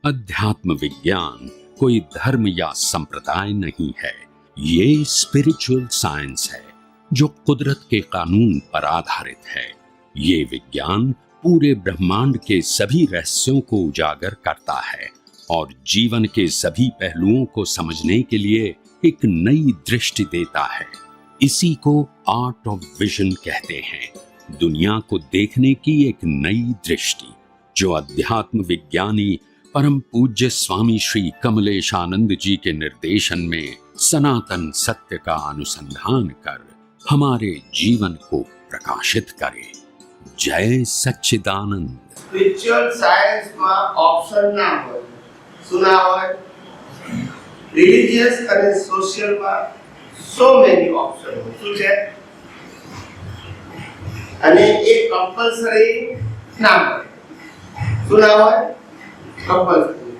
अध्यात्म विज्ञान कोई धर्म या संप्रदाय नहीं है, ये स्पिरिचुअल साइंस है जो कुदरत के कानून पर आधारित है। ये विज्ञान पूरे ब्रह्मांड के सभी रहस्यों को उजागर करता है और जीवन के सभी पहलुओं को समझने के लिए एक नई दृष्टि देता है। इसी को आर्ट ऑफ विजन कहते हैं, दुनिया को देखने की एक नई दृष्टि, जो अध्यात्म विज्ञानी परम पूज्य स्वामी श्री कमलेशानंद जी के निर्देशन में सनातन सत्य का अनुसंधान कर हमारे जीवन को प्रकाशित करे। जय सच्चिदानंद। स्पिरिचुअल साइंस में ऑप्शन ना हो, सुना हो रिलीजियस અને સોશિયલ માં so many ऑप्शन हो, શું છે અને એ કમ્પલસરી ના હોય, સુના હોય कंपल्सरी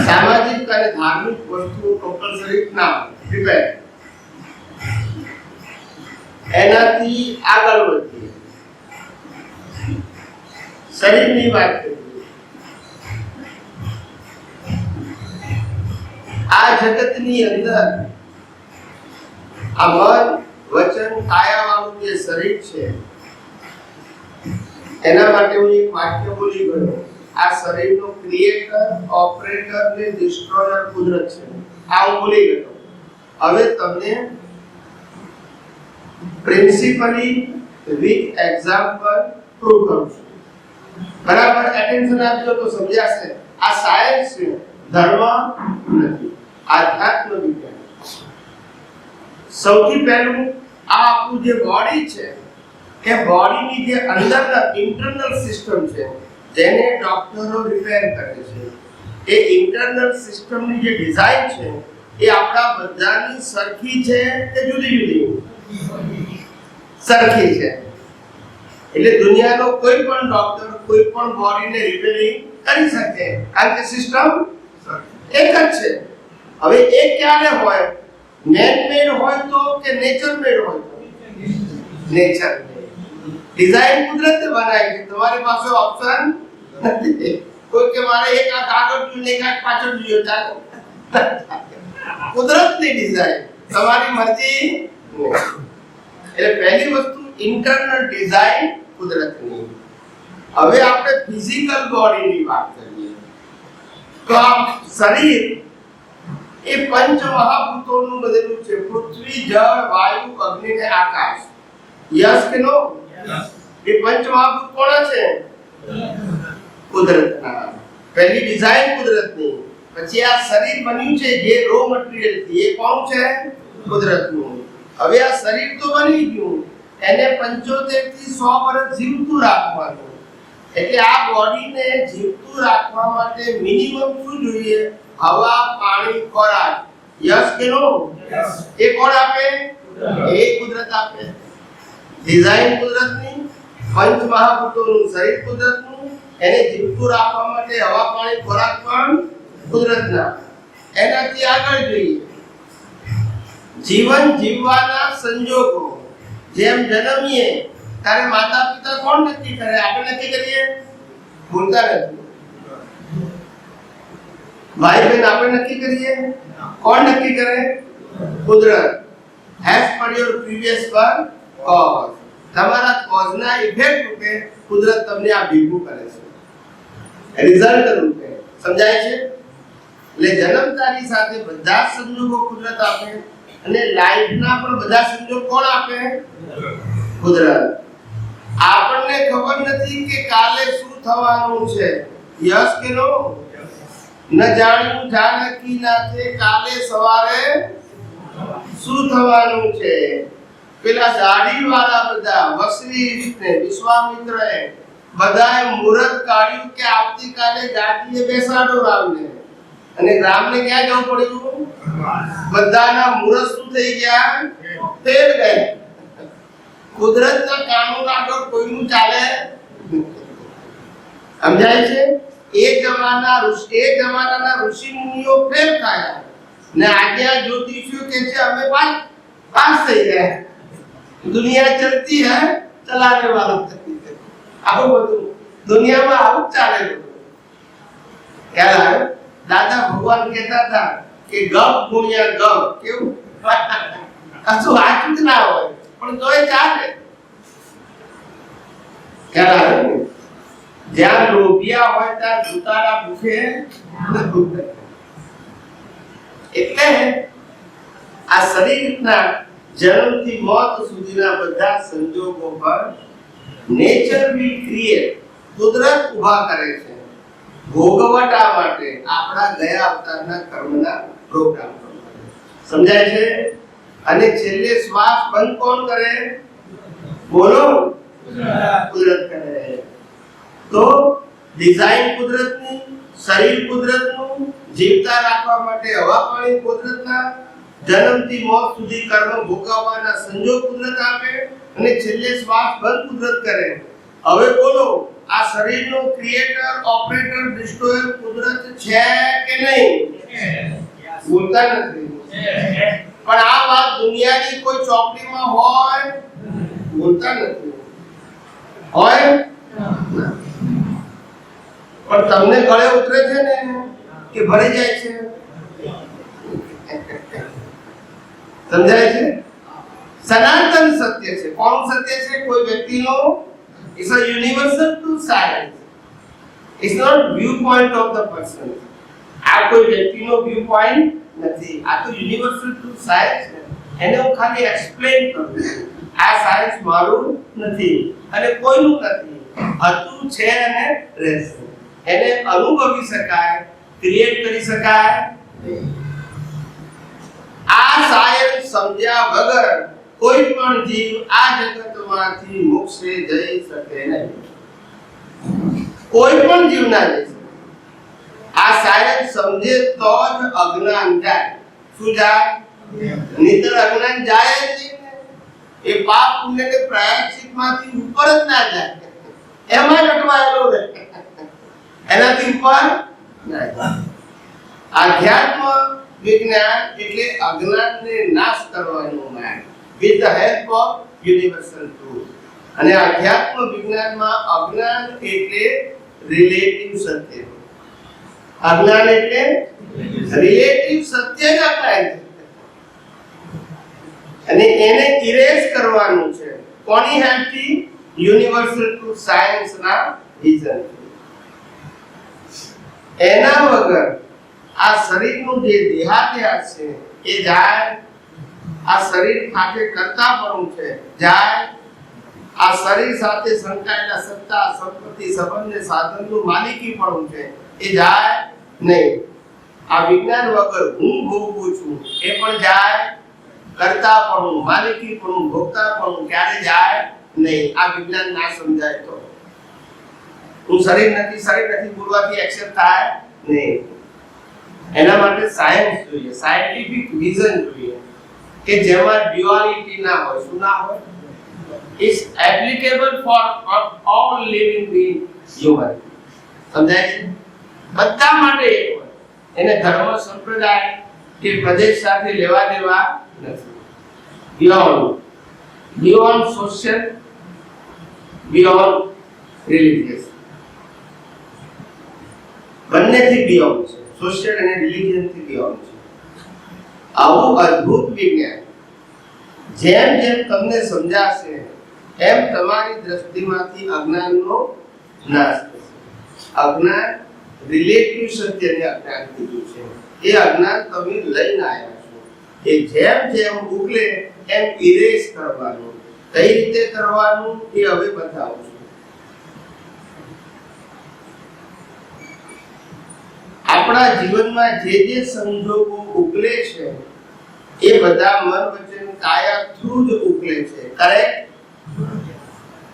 सामाजिक અને ધાર્મિક વસ્તુ कंपल्सरी ના હોય, એનાથી આગળ વધીએ શરીરની વાત કરીએ। આ જગતની અંદર આ મન વચન કાયા વાળું જે શરીર છે એના માટે હું એક વાક્ય બોલી ગયો, આ શરીરનો ક્રિએટર ઓપરેટર ને ડિસ્ટ્રોયર કુદરત છે। આ હું બોલી ગયો। હવે તમને પ્રિન્સિપલી વિથ એક્ઝામ્પલ પ્રૂવ કરું છું, બરાબર? એટેન્શન આપજો તો સમજાશે। આ સાયન્સ છે, ધર્મ નથી, આધ્યાત્મ વિજ્ઞાન। સૌથી પહેલું આ આપણું જે બોડી છે એ બોડીની જે અંદરના ઇન્ટરનલ સિસ્ટમ છે જેને ડોક્ટરો રિપેર કરે છે, એ ઇન્ટરનલ સિસ્ટમની જે ડિઝાઇન છે એ આપણા બધાની સરખી છે કે જુદી જુદી? સરખી છે। એટલે દુનિયાનો કોઈ પણ ડોક્ટર કોઈ પણ બોડીને રિપેરિંગ કરી શકે, કારણ કે સિસ્ટમ એક જ છે। હવે એ ક્યારે હોય? મેન મેડ હોય તો કે નેચર મેડ હોય તો? નેચર ડિઝાઇન કુદરતે બનાવી છે, તમારી પાસે ઓપ્શન નથી। કોઈ કે મારે એક આ આગળ જોઈએ એક આ પાછળ જોઈએ, ચાલો, કુદરતની ડિઝાઇન, તમારી મરજી। એટલે પહેલી વસ્તુ ઇન્ટરનલ ડિઝાઇન કુદરતની। હવે આપણે ફિઝિકલ બોડીની વાત કરીએ તો આ શરીર એ પંચ મહાભૂતોનું બનેલું છે, પૃથ્વી જળ વાયુ અગ્નિ ને આકાશ। યસ કે નો? એ પંચ મહાભૂત કોણ છે? કુદરતના। પહેલી ડિઝાઇન કુદરતની, પછી આ શરીર બન્યું છે જે રો મટીરીયલ થી, એ કોણ છે? કુદરતનું। હવે આ શરીર તો બની ગયું, એને 75 થી 100 વર્ષ જીવતું રાખવાનું। એટલે આ બોડીને જીવતું રાખવા માટે મિનિમમ શું જોઈએ? હવા, પાણી, ખોરાક। યસ કે નો? એ કોણ આપે? એ કુદરત આપે। ડિઝાઇન કુદરતની, પંચ મહાભૂતોનું શરીર કુદરતનું, એને જીવતું રાખવા માટે હવા, પાણી, ખોરાક પણ કુદરતના। એનાથી આગળ જોઈએ જીવન જીવવાના સંજોગો। જેમ જન્મીએ ત્યારે માતા પિતા કોણ નક્કી કરે? આપણે નક્કી કરીએ? ભૂલતા નથી। ભાઈ બહેન આપણે નક્કી કરીએ? કોણ નક્કી કરે? કુદરત। as per your previous one cause, તમારા કોઝના ઇફેક્ટ રૂપે કુદરત તમને આ ભેગું કરે છે, રિઝલ્ટ રૂપે। સમજાય છે? એટલે જન્મતાની સાથે બધા સંજોગો કુદરત આપે, અને લાઈફના પણ બધા સંજોગ કોણ આપે? કુદરત। આપણને ખબર નથી કે કાલે શું થવાનું છે। યસ કે નો? ન જાણ્યું જાનકી નાથે કાલે સવારે શું થવાનું છે। પેલા દાઢી વાળા બધા વશિષ્ઠ ને વિશ્વામિત્રએ બધાએ મુહૂર્ત કાઢ્યું કે આવતીકાલે ગાદીએ બેસાડો રામને, અને રામને ક્યાં જવું પડ્યું? બધાના મુહૂર્ત શું થઈ ગયા? ફેલ ગયા। કુદરતના કાનૂન આગળ કોઈનું ચાલે? સમજાય છે? એ જમાનાના ઋષિ મુનિઓ ફેલ થયા ને આજે આ જ્યોતિષીઓ કે છે અમે પાસ થઈ ગયા। दुनिया चलती है, चलाने वाला आવું બધું દુનિયામાં આવું ચાલે છે। ખ્યાલ આવ્યો? દાદા ભગવાન કહેતા હતા કે ગપ ગુણ્યા ગપ કેવું કશું વાંચું જ ના હોય પણ તોય ચાલે. ખ્યાલ આવ્યો ને? જ્યાં લોભિયા હોય ત્યાં જુતારા પૂછે. એટલે આ શરીરના જન્મથી મોત સુધીના બધા સંજોગો પર નેચર વિલ ક્રિએટ, કુદરત ઊભા કરે છે ભોગવટા માટે આપણા ગયા અવતારના કર્મના પ્રોગ્રામ. સમજાય છે? અને છેલ્લે શ્વાસ બંધ કોણ કરે? બોલો, કુદરત કરે. તો ડિઝાઇન કુદરતની, શરીર કુદરતનું, જીવતા રાખવા માટે હવા પાણી કુદરતના, જન્મથી મોત સુધી કર્મ ભોગવવાના સંજોગ કુદરત આપે અને છેલ્લે શ્વાસ બંધ કુદરત કરે. હવે બોલો, આ શરીરનો ક્રિએટર, ઓપરેટર, ડિસ્ટ્રોયર કુદરત છે કે નહીં? બોલતા નથી. પણ આ વાત દુનિયાની કોઈ ચોપડીમાં હોય? બોલતા નથી. હોય? પણ તમને ગળે ઉતરે છે ને કે ભરી જાય છે? સમજાય છે? સનાતન સત્ય છે. કોણ સત્ય છે? કોઈ વ્યક્તિનો. It's a universal truth science. It's not viewpoint of the person. આ કોઈ વ્યક્તિનો viewpoint નથી. આ તો universal truth science છે. એને હું ખાલી explain કરું છું. આ science મારું નથી અને કોઈનું નથી. હતું છે અને રહેશે. એને અનુભવી શકાય, ક્રિએટ કરી શકાય. આ સાયન્સ સમજ્યા વગર કોઈ પણ જીવ આ જગતમાંથી મોક્ષે જઈ શકે નહીં. કોઈ પણ જીવ ના જઈ શકે. આ સાયન્સ સમજે તો જ અજ્ઞાન જાય. શું જાય? નહીતર અજ્ઞાન જાય જ નહીં. એ પાપ પુણ્ય કે પ્રાયશ્ચિતમાંથી ઉપર જ ના જાય. એમાં જ અટવાયેલો રહે. એનાથી ઉપર ના જાય. આધ્યાત્મ વિજ્ઞાન એટલે અજ્ઞાનને નાશ કરવાનું જ્ઞાન with the help of universal truth. અને આધ્યાત્મ વિજ્ઞાનમાં અજ્ઞાન એટલે રિલેટિવ સત્ય. અજ્ઞાન એટલે રિલેટિવ સત્ય જ અજ્ઞાન છે અને એને ઇરેઝ કરવાનું છે. કોની હેલ્પથી? યુનિવર્સલ ટ્રુથ સાયન્સના વિઝન. એના વગર આ શરીરનું જે દેહાધ્યાસ છે એ જાય. આ શરીર સાથે કરતાપણું છે જાય. આ શરીર સાથે સંકળાયેલા સત્તા, સંપત્તિ, સંબંધ, સાધનનું માલિકીપણું છે એ જાય નહીં. આ વિજ્ઞાન વગર હું ભોગવું છું એ પણ જાય. કરતાપણું, માલિકીપણું, ભોગતાપણું ક્યારે જાય નહીં. આ વિજ્ઞાન ના સમજાય તો હું શરીર નથી બોલવાથી એક્સેપ્ટ થાય નહીં. એના માટે સાયન્સ જોઈએ, સાયન્ટિફિક વિઝન જોઈએ કે જેમાં ડ્યુઆલિટી ના હોય. શું ના હોય? Is applicable for all living being human. સમજાય છે? બધા માટે એક હોય. એને ધર્મ, સંપ્રદાય કે પ્રદેશ સાથે લેવા દેવા નથી. બિયોન્ડ સોશિયલ, બિયોન્ડ રિલિજિયસ, બંનેથી બિયોન્ડ છે. સોશિયલ અને રિલિજિયન થી બિયોન્ડ છે. આવું અદ્ભુત વિજ્ઞાન જેમ જેમ તમને સમજાશે એમ તમારી દ્રષ્ટિમાંથી અજ્ઞાનનો નાશ થશે. અજ્ઞાન રિલેટિવ સત્યને અજ્ઞાન કીધું છે. એ અજ્ઞાન તમે લઈને આવ્યા છો. એ જેમ જેમ ઉકલે એમ ઇરેઝ કરવાનું. કઈ રીતે કરવાનું એ હવે બતાવું છું. આપણા જીવનમાં જે સંજોગો ઉકલે છે એ બધા મન વચન કાયા થ્રુ જ ઉકલે છે. કરેક્ટ?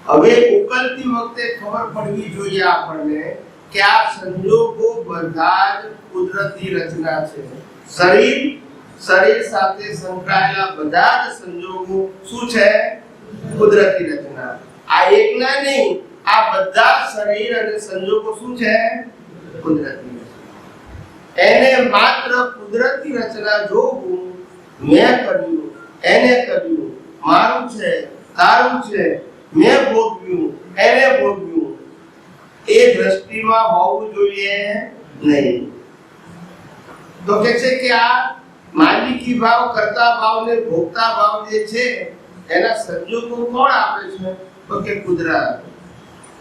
હવે ઉકલતી વખતે ખબર પડવી જોઈએ આપણને કે આ સંજોગો બધા જ કુદરતી રચના છે. શરીર સાથે સંકળાયેલા બધા જ સંજોગો શું છે? કુદરતી રચના. આ એકના નહીં, આ બધા શરીર અને સંજોગો શું છે? કુદરતી. એને માત્ર કુદરતી રચના જોવું, મેં કર્યું, એને કર્યું, મારું છે, તારું છે, મેં ભોગવ્યું, એને ભોગવ્યું, એ દ્રષ્ટિમાં હોવું જોઈએ નહીં. તો કે છે કે આ માલિકી ભાવ, કર્તા ભાવ ને ભોગતા ભાવ જે છે એના સંજોગો કોણ આપે છે? તો કે કુદરત.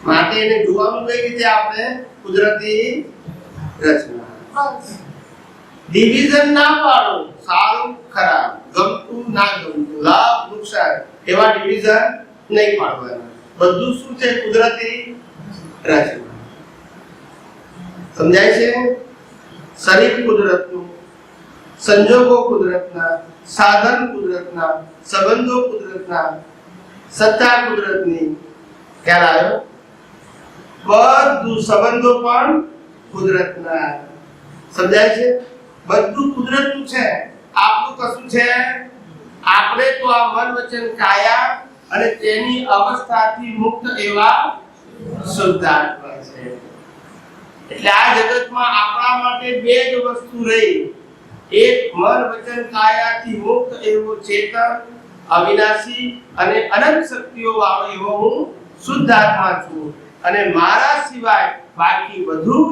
માટે એને જોવાનું કઈ રીતે? આપણે કુદરતી રચના. ડિવિઝન ના પાડો, સારું ખરાબ, ગમતું ના ગમતું, લાભ નુકસાન, એવા ડિવિઝન નહીં પાડવાના. બધું શું છે? કુદરતી રચના. સમજાય છે? શરીર કુદરતનું, સંજોગો કુદરતના, સાધન કુદરતના, સંબંધો કુદરતના, સત્તા કુદરતની. ખ્યાલ આવ્યો? બધું સંબંધો પણ કુદરતના. સમજાય છે? બધું કુદરતનું છે. આપણું કશું છે? આપણે તો આ મન વચન કાયા અને તેની અવસ્થાથી મુક્ત એવા શુદ્ધાત્મા છે. એટલે આ જગતમાં આપણા માટે બે જ વસ્તુ રહી. એક મન વચન કાયાથી મુક્ત એવો ચેતન, અવિનાશી અને અનંત શક્તિઓ વાળો એવો હું શુદ્ધાત્મા છું. અને મારા સિવાય બાકી બધું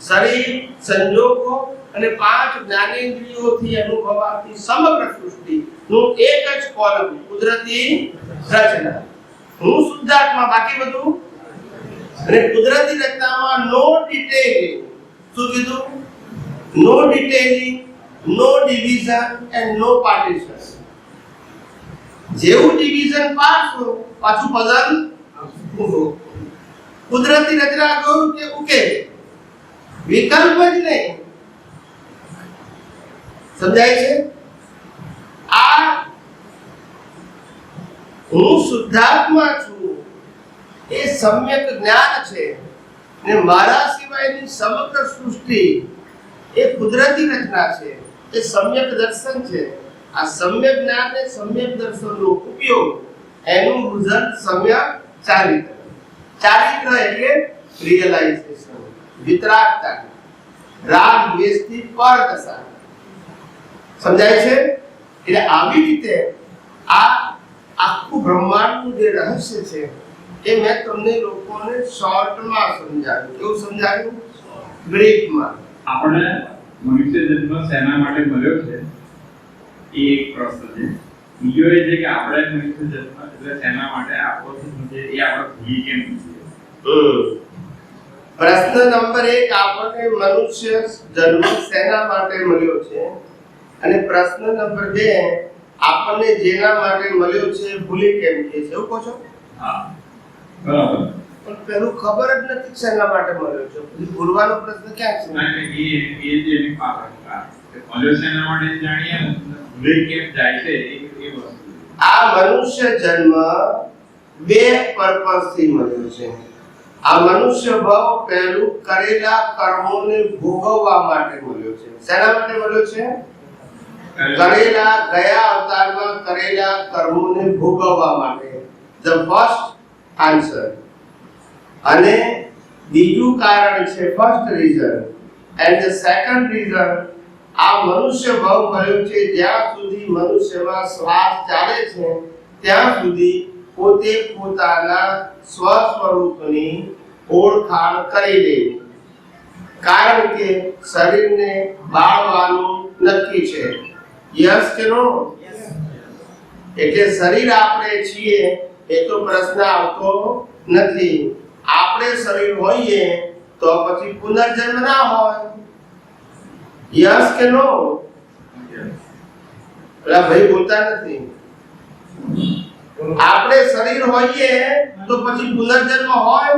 શરીર, સંજોગો અને પાંચ જ્ઞાનેન્દ્રિયોથી અનુભવાતી સમગ્ર સૃષ્ટિ નું એક જ કોલમ કુદરતી રચના. હું શુદ્ધાત્મા, બાકી બધું. અને કુદરતી રચનામાં નો ડિટેલિંગ. શું કીધું? No detailing, no division and no partition. જેવું ડિવિઝન પાડશો પાછું પઝલ ઊભું. કુદરતી રચના કહું કે ઉકેલ, વિકલ્પ જ નહીં. સમજાય છે? આ હું શુદ્ધાત્મા છું એ સમ્યક જ્ઞાન છે. ને મારા સિવાયની સમગ્ર સૃષ્ટિ એ કુદરતી રચના છે. એ સમ્યક દર્શન છે. આ સમ્યક જ્ઞાન ને સમ્યક દર્શનનો ઉપયોગ, એનું રિઝલ્ટ સમ્યક ચારિત્ર. ચારિત્ર એટલે રિયલાઇઝેશન, વિતરાગતા, રાગ દ્વેષથી પર દશા. સમજાય છે? એટલે આવી રીતે આ આખું બ્રહ્માંડનું જે રહસ્ય છે એ મેં તમને લોકોને શોર્ટમાં સમજાવ્યું. કેવું સમજાવ્યું? બ્રીફમાં. આપણે મનુષ્ય જન્મ શેના માટે મળ્યો છે એ એક પ્રશ્ન છે. બીજો એ છે કે આપણે મનુષ્ય જન્મ એટલે શેના માટે આપવો છે એ આપણે ભૂલી કેમ છીએ? પ્રશ્ન નંબર 1, આપણને મનુષ્ય જન્મ શેના માટે મળ્યો છે? અને પ્રશ્ન નંબર 2, આપણને જેના માટે મળ્યો છે ભૂલી કેમ છીએ? એવું કહો છો? હા, બરાબર. પણ પેલું ખબર જ નથી શેના માટે મળ્યો છે. ભૂલવાનો પ્રશ્ન ક્યાં છે? ના, એ જે એની પાછળ કે મળ્યો શેના માટે જાણીએ ને ભૂલી કેમ જાય છે એ વસ્તુ. આ મનુષ્ય જન્મ બે પર્પસ થી મળ્યો છે. આ મનુષ્ય ભાવ પહેલું કરેલા કર્મોને ભોગવવા માટે મળ્યો છે. શેના માટે મળ્યો છે? કરેલા ગયા અવતારમાં કરેલા કર્મોને ભોગવવા માટે. The first answer. અને બીજું કારણ છે, first reason and the second reason, આ મનુષ્ય ભાવ મળ્યો છે જ્યાં સુધી મનુષ્યમાં શ્વાસ ચાલે છે ત્યાં સુધી પોતે પોતાના સ્વ સ્વરૂપની ઓળખાણ કરી લેવી. કારણ કે શરીરને બાળવાનું નક્કી છે. યસ કે નો? એટલે શરીર આપણે છીએ એ તો પ્રશ્ન આવતો નથી. આપણે શરીર હોઈએ તો પછી પુનર્જન્મ ના હોય. યસ કે નો? પેલા ભાઈ બોલતા નથી. આપણે શરીર હોઈએ તો પછી પુનર્જન્મ હોય?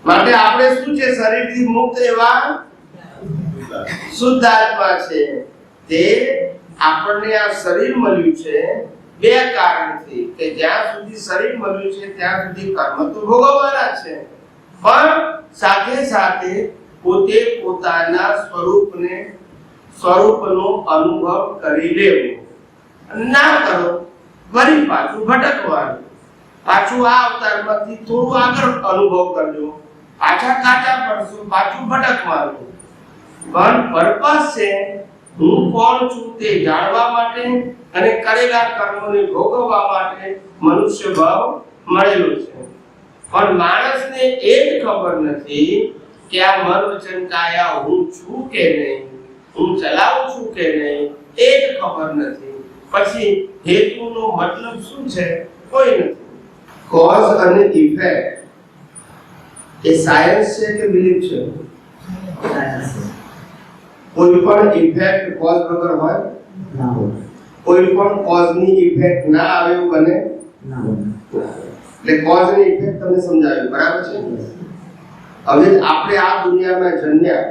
માટે આપણે શું છે? શરીરથી મુક્ત એવા શુદ્ધ આત્મા છે. તે આપણને આ શરીર મળ્યું છે બે કારણથી, કે જ્યાં સુધી શરીર મળ્યું છે ત્યાં સુધી કર્મ તો ભોગવવાના છે, પણ સાથે સાથે પોતે પોતાના સ્વરૂપનો અનુભવ કરી લેવો. ના કરો વળી પાછું ભટકવાનું. પાછું આ અવતારમાંથી થોડું આગળ અનુભવ કરજો, પાછા કાચા પડશો, પાછું ભટકવાનું. પણ પર્પસ છે હું કોણ છું તે જાણવા માટે અને કરેલા કર્મોને ભોગવવા માટે મનુષ્ય ભાવ મળેલો છે. પણ માણસને એ જ ખબર નથી કે આ મન વચન કાયા હું છું કે નહીં, હું ચલાવું છું કે નહીં, એ જ ખબર નથી. પછી હેતુનો મતલબ શું છે કોઈ નથી. કોઝ અને ઇફેક્ટ એ સાયન્સ છે કે બિલીફ છે? કોઈ પણ ઇફેક્ટ કોઝ વગર હોય ના હોય. કોઈ પણ કોઝની ઇફેક્ટ ના આવે એવું બને ના હોય. એટલે કોઝ અને ઇફેક્ટ તમને સમજાવ્યું બરાબર છે. હવે આપણે આ દુનિયામાં જન્મ્યા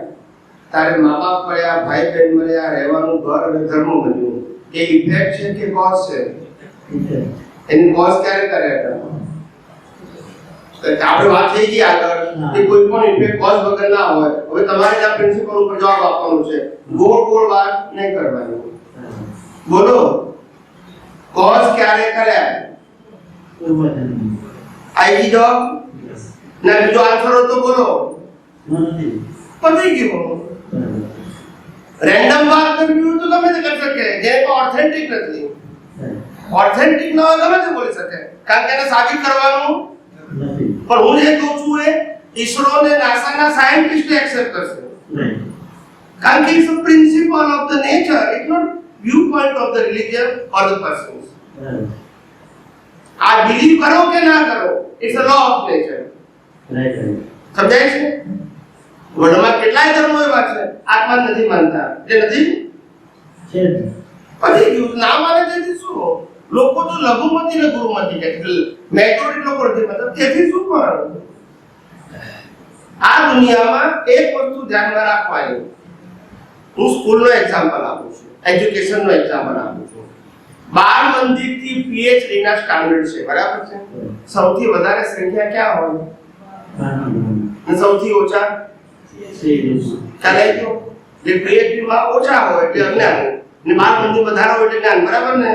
તારે મા બાપ મળ્યા, ભાઈ બહેન મળ્યા, રહેવાનું ઘર અને ધર્મ બન્યું, એ ઇફેક્ટ છે કે કોઝ છે? એની કોઝ ક્યારે કરે આપણે વાત થઈ ગઈ આગળ કે કોઈ પણ ઇફેક્ટ કોઝ વગર ના હોય. હવે તમારે આ પ્રિન્સિપલ ઉપર જવાબ આપવાનો છે, ગોળ ગોળ વાત નહીં કરવાની. બોલો કોઝ ક્યારે કર્યા? આઈ જવાબ ના બીજો આન્સર હોય તો બોલો. પતી ગયું. રેન્ડમ વાત કરવી હોય તો ગમે તે કરી શકે, જે ઓથેન્ટિક નથી. ઓથેન્ટિક ન હોય ગમે તે બોલી શકે, કારણ કે એને સાબિત કરવાનું નથી. પણ હું જે કહું છું એ ઈસરો ને નાસા ના સાયન્ટિસ્ટ એક્સેપ્ટ કરશે, કારણ કે it's a principle of the nature, it's not view point of the religion or the persons. આ બિલીવ કરો કે ના કરો, it's a law of nature. સમજાય છે? વર્લ્ડમાં કેટલાય ધર્મો એવા છે આત્મા નથી માનતા, જે નથી છે. પછી ના માને તેથી શું? લોકો તો લઘુમતી ને ગુરુમતી કે મેજોરિટી લોકો નથી માનતા, તેથી શું પણ આ દુનિયામાં એક વસ્તુ ધ્યાનમાં રાખવાની. હું સ્કૂલનો એક્ઝામ્પલ આપું છું, એજ્યુકેશનનો એક્ઝામ્પલ આપું છું. 12 મંદિર થી PhD ના સ્ટાન્ડર્ડ છે બરાબર છે. સૌથી વધારે સંખ્યા ક્યાં હોય અને સૌથી ઓછા? ચાલે ગયો. જે PhD માં ઓછા હોય એટલે અજ્ઞાન, ને 12 મંદિર વધારે હોય એટલે જ્ઞાન, બરાબર ને?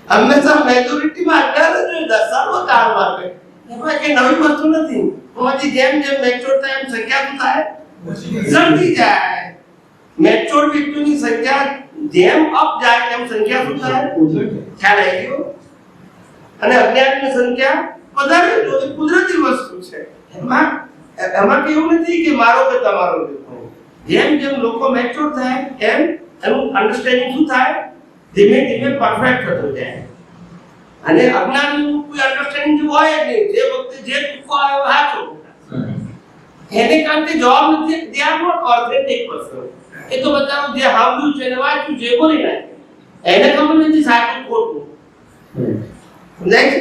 હંમેશા મેજોરિટી માં અજ્ઞાન જ હોય દર્શાવો કાળ માટે. એમાં કઈ નવી વસ્તુ નથી. એમાંથી જેમ જેમ મેચ્યોર થાય એમ સંખ્યા શું થાય? ઘટતી જાય. મેચ્યોર વ્યક્તિની સંખ્યા જેમ અપ જાય એમ સંખ્યા શું થાય? ખ્યાલ આવી ગયો? અને અજ્ઞાનની સંખ્યા વધારે જોઈએ, કુદરતી વસ્તુ છે. એમાં કેવું નથી કે મારો કે તમારો. જેમ જેમ લોકો મેચ્યોર થાય એમ એનું અન્ડરસ્ટેન્ડિંગ શું થાય? ધીમે ધીમે પરફેક્ટ થતો જાય. અને અજ્ઞાનનું કોઈ અન્ડરસ્ટેન્ડિંગ હોય જ નહીં, જે વખતે જે ટૂંકો આવ્યો હાચો. એને કારણે જવાબ નથી, they are not authentic person. એ તો બતાવો જે સાંભળ્યું છે ને વાંચ્યું છે બોલી નાખે, એને ખબર નથી સાચું ખોટું. સમજાય છે?